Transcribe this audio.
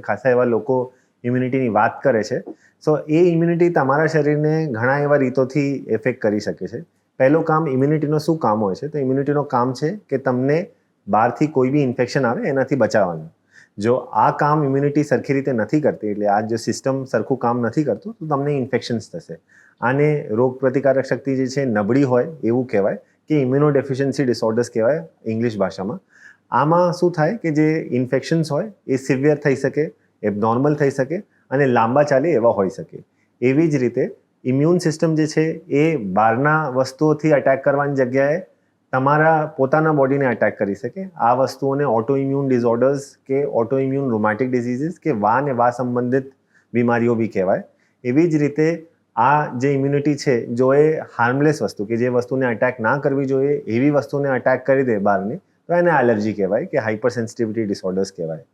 ખાસા એવા લોકો ઇમ્યુનિટીની વાત કરે છે. સો એ ઇમ્યુનિટી તમારા શરીરને ઘણા એવા રીતોથી એફેક્ટ કરી શકે છે. પહેલું કામ, ઇમ્યુનિટીનો શું કામ હોય છે? તો ઇમ્યુનિટીનો કામ છે કે તમને બહારથી કોઈ બી ઇન્ફેક્શન આવે એનાથી બચાવવાનું. જો આ કામ ઇમ્યુનિટી સરખી રીતે નથી કરતી, એટલે આ જે સિસ્ટમ સરખું કામ નથી કરતું, તો તમને ઇન્ફેક્શન્સ થશે. આને રોગ પ્રતિકારક શક્તિ જે છે નબળી હોય એવું કહેવાય, કે ઇમ્યુનો ડેફિશિયન્સી ડિસઓર્ડર્સ કહેવાય ઇંગ્લિશ ભાષામાં. આમાં શું થાય કે જે ઇન્ફેક્શન્સ હોય એ સિવિયર થઈ શકે, એબનોર્મલ થઈ શકે અને લાંબા ચાલે એવા હોઈ શકે. એવી જ રીતે ઇમ્યુન સિસ્ટમ જે છે એ બહારના વસ્તુઓથી અટેક કરવાની જગ્યાએ તમારા પોતાના બોડીને અટેક કરી શકે. આ વસ્તુઓને ઓટો ઇમ્યુન ડિસઓર્ડર્સ કે ઓટો ઇમ્યુન રૂમેટિક ડિઝીઝીસ કે વા સંબંધિત બીમારીઓ બી કહેવાય. એવી જ રીતે આ જે ઇમ્યુનિટી છે, જો એ હાર્મલેસ વસ્તુ કે જે વસ્તુને અટેક ના કરવી જોઈએ એવી વસ્તુને અટેક કરી દે બહારની, તો એને એલર્જી કહેવાય કે હાઇપર સેન્સિટિવિટી ડિસઓર્ડર્સ કહેવાય.